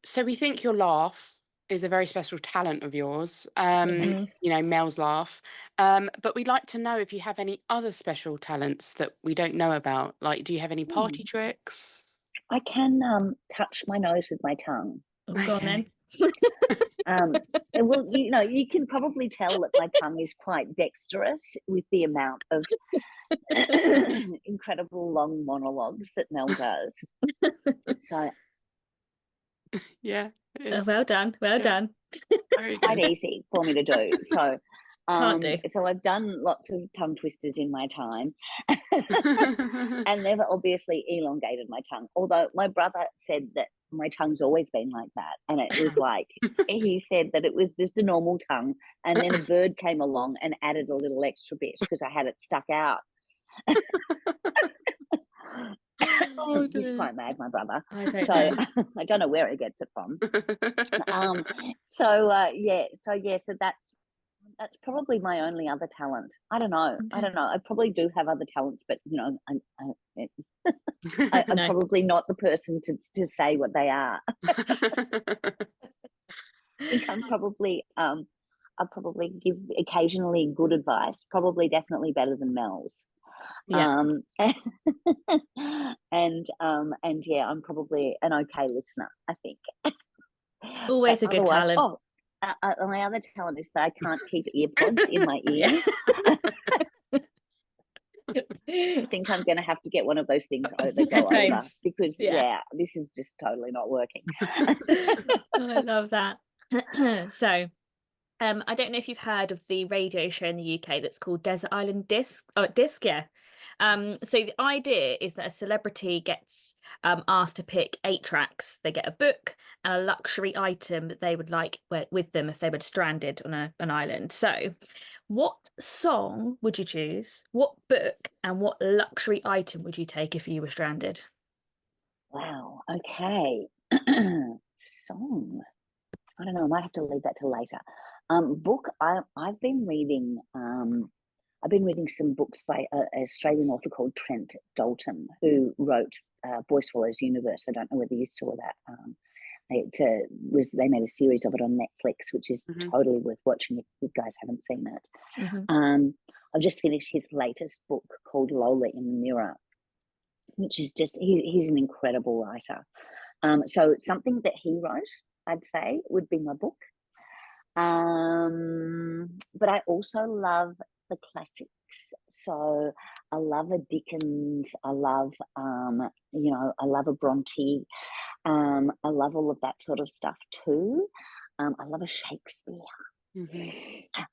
So we think your laugh is a very special talent of yours. Mel's laugh. But we'd like to know if you have any other special talents that we don't know about. Like, do you have any party tricks? I can touch my nose with my tongue. Go on then. Well, you can probably tell that my tongue is quite dexterous with the amount of incredible long monologues that Mel does. So yeah, well done. Well done. Very quite good. easy for me to do. So Can't do. So I've done lots of tongue twisters in my time, and they've obviously elongated my tongue. Although my brother said that my tongue's always been like that, and it was like he said that it was just a normal tongue, and then a bird came along and added a little extra bit because I had it stuck out. He's quite mad, my brother. I don't So know. I don't know where he gets it from. So that's probably my only other talent. I don't know. I probably do have other talents, but I'm No. probably not the person to say what they are. I think I'll probably give occasionally good advice, probably definitely better than Mel's. Yeah. And yeah, I'm probably an okay listener, I think. Always a good talent. My other talent is that I can't keep earpods in my ears. I think I'm going to have to get one of those things that go over because this is just totally not working. I love that. So I don't know if you've heard of the radio show in the UK that's called Desert Island Disc. Yeah. So the idea is that a celebrity gets asked to pick 8 tracks. They get a book and a luxury item that they would like with them if they were stranded on an island. So what song would you choose? What book and what luxury item would you take if you were stranded? Wow. Okay. Song. I don't know. I might have to leave that till later. Book. I've been reading some books by an Australian author called Trent Dalton, who wrote Boy Swallows Universe. I don't know whether you saw that. They made a series of it on Netflix, which is totally worth watching if you guys haven't seen it. I've just finished his latest book called Lola in the Mirror, which is just he's an incredible writer. So something that he wrote, I'd say, would be my book. But I also love the classics. So I love a Dickens. I love, I love a Bronte. I love all of that sort of stuff too. I love a Shakespeare.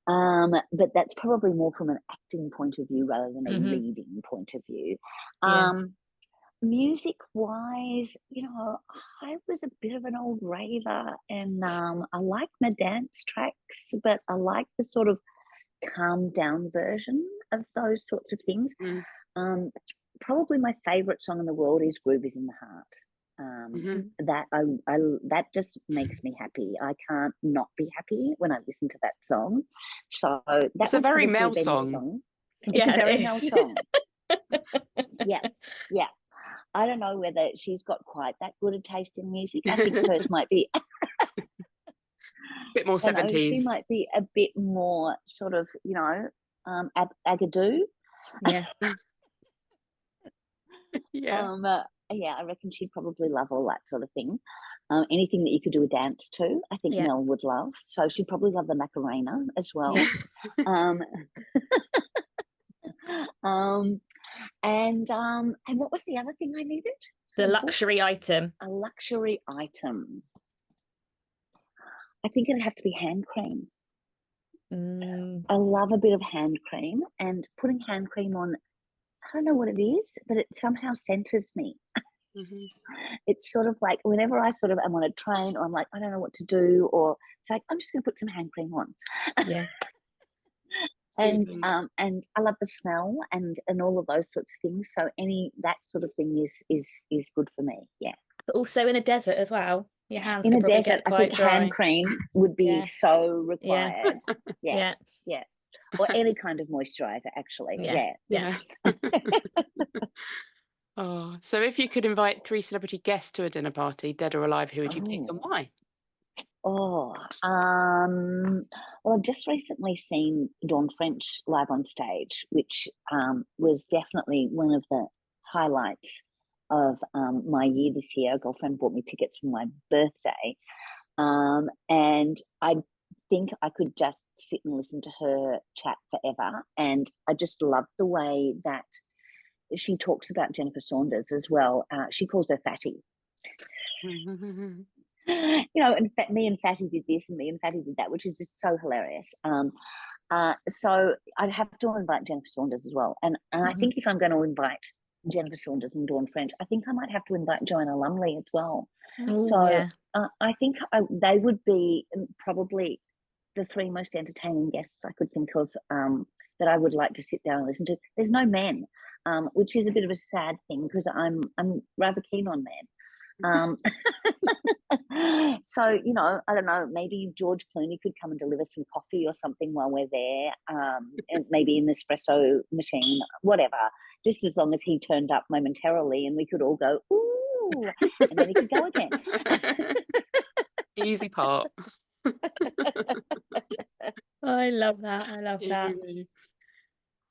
But that's probably more from an acting point of view rather than a reading point of view. Music wise, I was a bit of an old raver, and I like my dance tracks, but I like the sort of calm down version of those sorts of things. Probably my favorite song in the world is Groove Is in the Heart. That just makes me happy. I can't not be happy when I listen to that song. So that's a very Mel song. It's a very Mel song. Yeah. I don't know whether she's got quite that good a taste in music. I think hers might be, Bit more I don't know, she 70s. might be a bit more sort of, agadoo. Yeah. Yeah. Yeah, I reckon she'd probably love all that sort of thing. Anything that you could do a dance to, I think Yeah. Mel would love. So she'd probably love the Macarena as well. Yeah. Um, and what was the other thing I needed? The So luxury item. a luxury item. I think it'd have to be hand cream. I love a bit of hand cream, and putting hand cream on, I don't know what it is, but it somehow centers me. Mhm. It's sort of like whenever I sort of am on a train, or I'm like, I don't know what to do, or it's like, I'm just going to put some hand cream on. Yeah. Soothing. And I love the smell and all of those sorts of things. So that sort of thing is good for me. Yeah. But also in a desert as well. Your hands In could a probably desert, get I quite think hand dry. cream would be Yeah. so Yeah. required. Yeah. Yeah. Yeah. Or any kind of moisturizer, actually. Yeah. Yeah. Yeah. Oh, so if you could invite 3 celebrity guests to a dinner party, dead or alive, who would you pick and Oh. why? Oh, well, I've just recently seen Dawn French live on stage, which was definitely one of the highlights of my year this year. A girlfriend bought me tickets for my birthday, and I think I could just sit and listen to her chat forever. And I just love the way that she talks about Jennifer Saunders as well. She calls her Fatty. And me and Fatty did this and me and Fatty did that, which is just so hilarious. So I'd have to invite Jennifer Saunders as well. And I think if I'm going to invite Jennifer Saunders and Dawn French, I think I might have to invite Joanna Lumley as well. Ooh, So yeah. I think they would be probably the 3 most entertaining guests I could think of that I would like to sit down and listen to. There's no men, which is a bit of a sad thing because I'm rather keen on men. So I don't know, maybe George Clooney could come and deliver some coffee or something while we're there, and maybe an espresso machine, whatever, just as long as he turned up momentarily and we could all go ooh, and then he could go again. Easy part. I love that. I love that.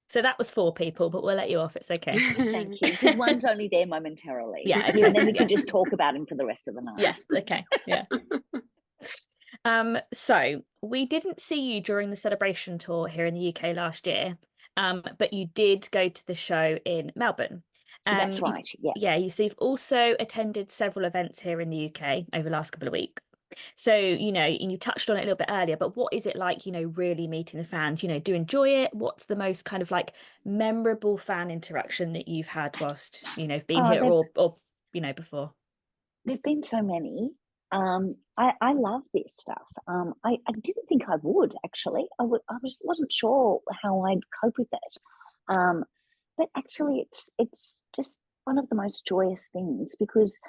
So that was 4 people, but we'll let you off. It's okay. Thank you, because one's only there momentarily. Yeah, okay. And then we Yeah. could just talk about him for the rest of the night. Yeah, okay. Yeah. So we didn't see you during the celebration tour here in the UK last year, but you did go to the show in Melbourne. That's right. Yeah. Yeah, so you've also attended several events here in the UK over the last couple of weeks. So, and you touched on it a little bit earlier, but what is it like, really meeting the fans? Do you enjoy it? What's the most kind of like memorable fan interaction that you've had whilst, being here or before? There've been so many. I love this stuff. I didn't think I would actually. Wasn't sure how I'd cope with it. But actually, it's just one of the most joyous things, because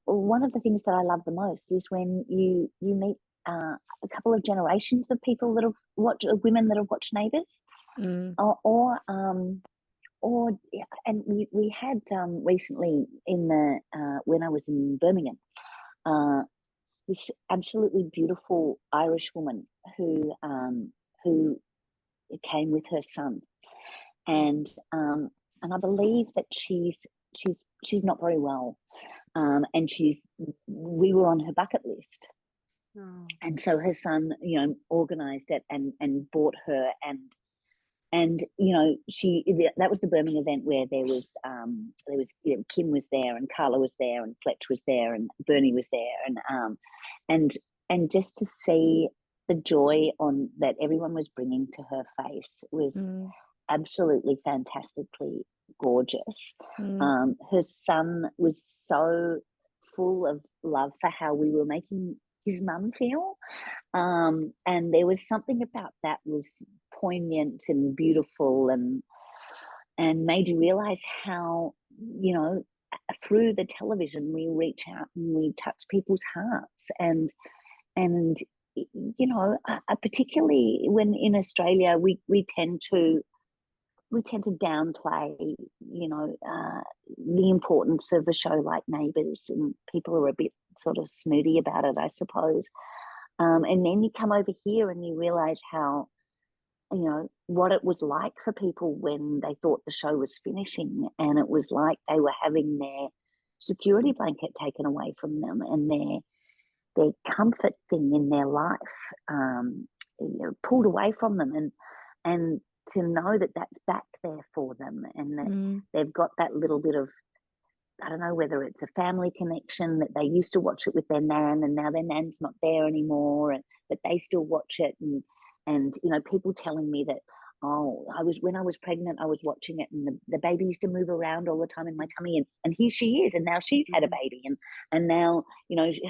one of the things that I love the most is when you meet a couple of generations of people that have watched, women that have watched Neighbours, and we had recently in the when I was in Birmingham, this absolutely beautiful Irish woman who came with her son, and I believe that she's not very well, and we were on her bucket list. Oh. And so her son, organised it and bought her, and that was the Birmingham event where there was Kim was there and Carla was there and Fletch was there and Bernie was there, and just to see the joy that everyone was bringing to her face was absolutely fantastically gorgeous. Her son was so full of love for how we were making his mum feel, and there was something about that was poignant and beautiful, and made you realize how through the television we reach out and we touch people's hearts, and particularly when in Australia we tend to we tend to downplay, the importance of a show like Neighbours, and people are a bit sort of snooty about it, I suppose. And then you come over here and you realise how, what it was like for people when they thought the show was finishing, and it was like they were having their security blanket taken away from them, and their comfort thing in their life pulled away from them, and to know that that's back there for them, and that they've got that little bit of, I don't know whether it's a family connection, that they used to watch it with their nan and now their nan's not there anymore, and but they still watch it, and people telling me that, oh, when I was pregnant, I was watching it, and the baby used to move around all the time in my tummy, and here she is, and now she's had a baby, and now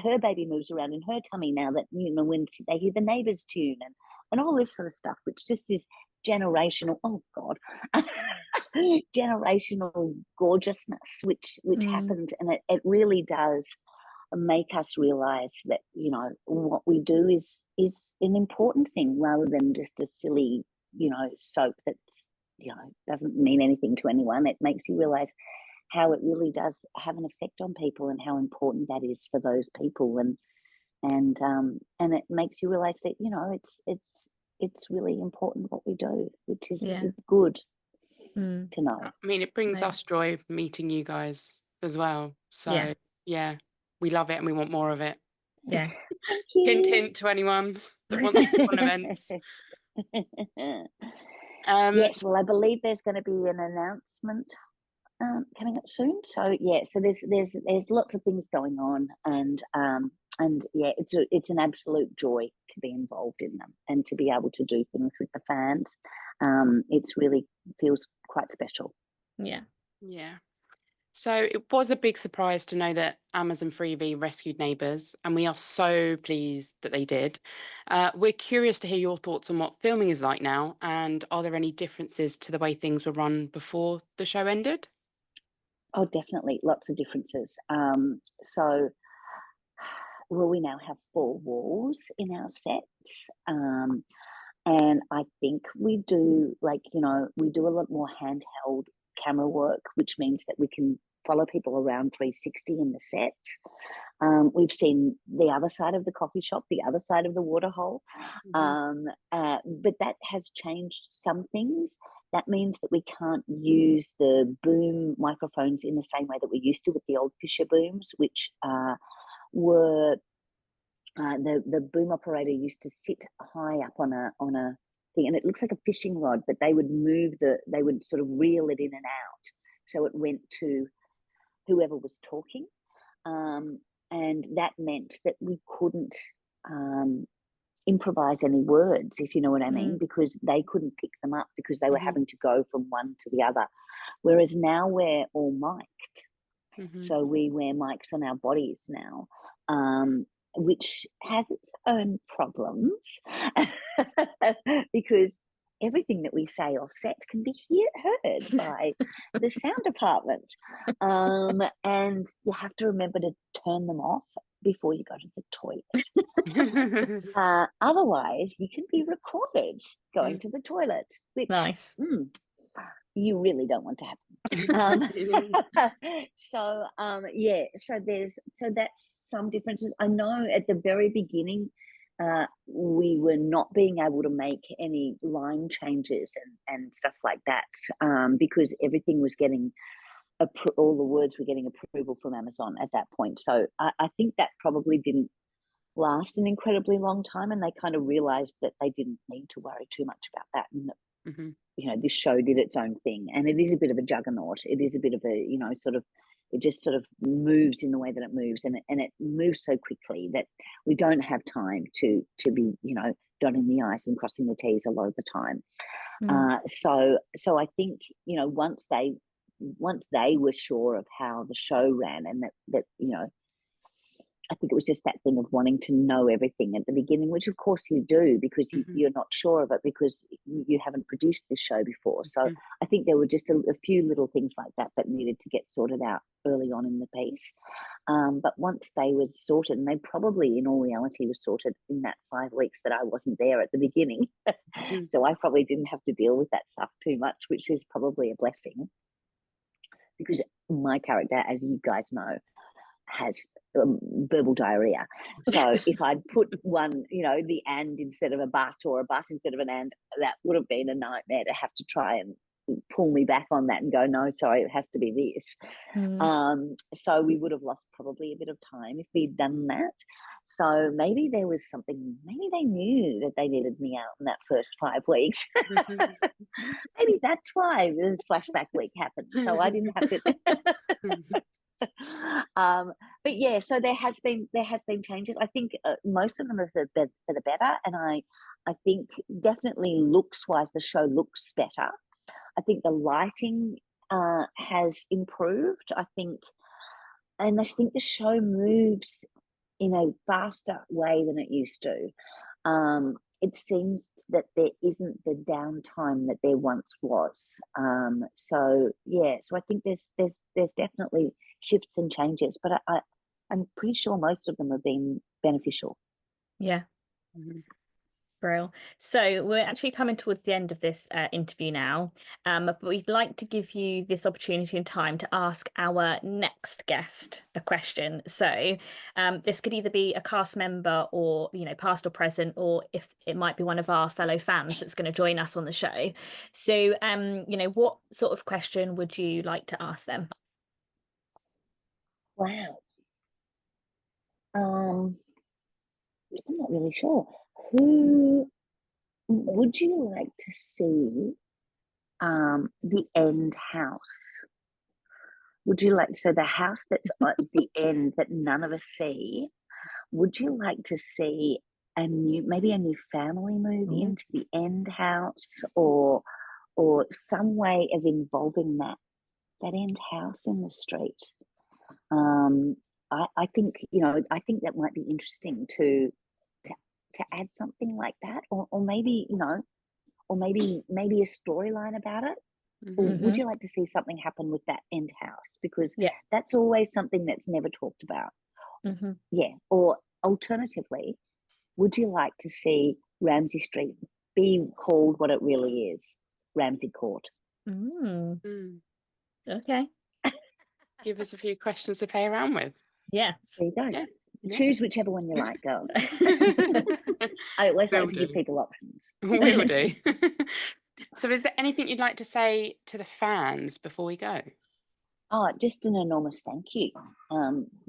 her baby moves around in her tummy now that when they hear the Neighbours tune, and all this sort of stuff, which just is generational. Oh God, generational gorgeousness, which happens, and it really does make us realize that what we do is an important thing, rather than just a silly soap that's doesn't mean anything to anyone. It makes you realize how it really does have an effect on people, and how important that is for those people, and it makes you realize that it's really important what we do, which is good to know. I mean, it brings us joy meeting you guys as well. So yeah, we love it and we want more of it. Yeah. Thank you. Hint, hint to anyone that wants to go on events. Yes, well, I believe there's going to be an announcement coming up soon. So yeah, so there's lots of things going on, and yeah, it's an absolute joy to be involved in them and to be able to do things with the fans. It's really feels quite special. Yeah. So it was a big surprise to know that Amazon Freevee rescued Neighbours, and we are so pleased that they did. We're curious to hear your thoughts on what filming is like now, and are there any differences to the way things were run before the show ended? Oh, definitely, lots of differences. So, well, we now have 4 walls in our sets, and I think we do we do a lot more handheld camera work, which means that we can follow people around 360 in the sets. We've seen the other side of the coffee shop, the other side of the waterhole, but that has changed some things. That means that we can't use the boom microphones in the same way that we used to with the old Fisher booms, which were the boom operator used to sit high up on a thing, and it looks like a fishing rod, but they would sort of reel it in and out, so it went to whoever was talking, and that meant that we couldn't improvise any words, if you know what I mean, because they couldn't pick them up because they were having to go from one to the other. Whereas now we're all mic'd, so we wear mics on our bodies now, which has its own problems because everything that we say off set can be heard by the sound department, and you have to remember to turn them off before you go to the toilet. Otherwise, you can be recorded going to the toilet, which nice. You really don't want to happen. So that's some differences. I know at the very beginning we were not being able to make any line changes and stuff like that, because everything was getting all the words were getting approval from Amazon at that point. So I think that probably didn't last an incredibly long time, and they kind of realized that they didn't need to worry too much about that, and that this show did its own thing, and it is a bit of a juggernaut. It is a bit of a it just sort of moves in the way that it moves, and it moves so quickly that we don't have time to be dotting the i's and crossing the t's a lot of the time. So I think once they were sure of how the show ran, and that I think it was just that thing of wanting to know everything at the beginning, which of course you do, because you're not sure of it, because you haven't produced this show before. So I think there were just a few little things like that that needed to get sorted out early on in the piece. But once they were sorted, and they probably in all reality were sorted in that 5 weeks that I wasn't there at the beginning. So I probably didn't have to deal with that stuff too much, which is probably a blessing, because my character, as you guys know, has verbal diarrhea. So if I'd put one, the and instead of a but, or a but instead of an and, that would have been a nightmare to have to try and pull me back on that and go, no, sorry, it has to be this. So we would have lost probably a bit of time if we'd done that. So maybe there was something, maybe they knew that they needed me out in that first 5 weeks. Maybe that's why this flashback week happened. So I didn't have to. But yeah, so there has been changes. I think most of them are for the better, and I think definitely looks wise the show looks better. I think the lighting has improved. I think the show moves in a faster way than it used to. It seems that there isn't the downtime that there once was. So I think there's definitely shifts and changes, but I'm pretty sure most of them have been beneficial. Yeah. Brill. So we're actually coming towards the end of this interview now, but we'd like to give you this opportunity and time to ask our next guest a question. So this could either be a cast member, or past or present, or if it might be one of our fellow fans that's going to join us on the show. So what sort of question would you like to ask them? Wow. I'm not really sure. Who would you like to see the end house? Would you like, so the house that's at the end that none of us see, would you like to see maybe a new family movie into the end house, or some way of involving that end house in the street? I think I think that might be interesting to add something like that, or maybe or maybe a storyline about it. Or would you like to see something happen with that end house, because that's always something that's never talked about? Or alternatively, would you like to see Ramsay Street be called what it really is, Ramsay Court? Okay. Give us a few questions to play around with. Yes. There you go. Yeah. Choose whichever one you like, girls. I always like to give people options. Will do. So is there anything you'd like to say to the fans before we go? Oh, just an enormous thank you.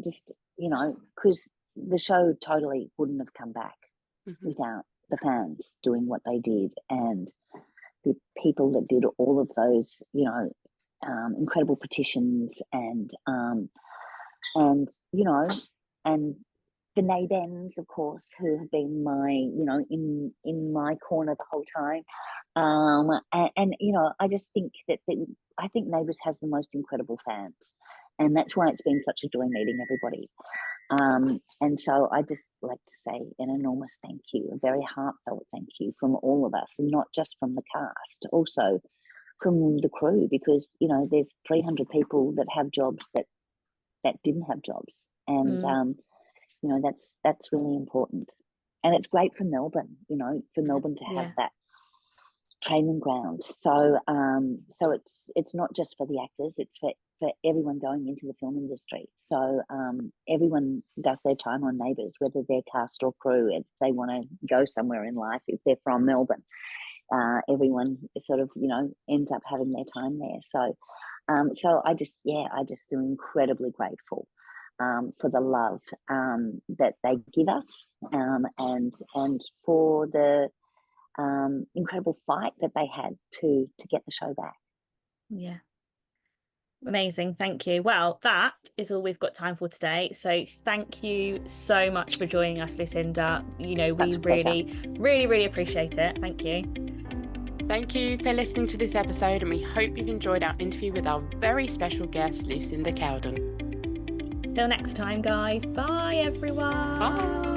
Just, because the show totally wouldn't have come back without the fans doing what they did, and the people that did all of those, incredible petitions, and the Neighbours, of course, who have been my, in my corner the whole time. I just think that I think Neighbours has the most incredible fans, and that's why it's been such a joy meeting everybody. And so I just like to say an enormous thank you, a very heartfelt thank you from all of us, and not just from the cast, also from the crew, because there's 300 people that have jobs that didn't have jobs, and that's really important. And it's great for Melbourne, for Melbourne to have that training ground. So it's not just for the actors, it's for everyone going into the film industry. So everyone does their time on Neighbours, whether they're cast or crew, if they want to go somewhere in life, if they're from Melbourne. Everyone sort of, ends up having their time there. So I just am incredibly grateful for the love that they give us, and for the incredible fight that they had to get the show back. Yeah. Amazing. Thank you. Well, that is all we've got time for today. So thank you so much for joining us, Lucinda. We really appreciate it. Thank you. Thank you for listening to this episode, and we hope you've enjoyed our interview with our very special guest, Lucinda Cowden. Till next time, guys. Bye, everyone. Bye.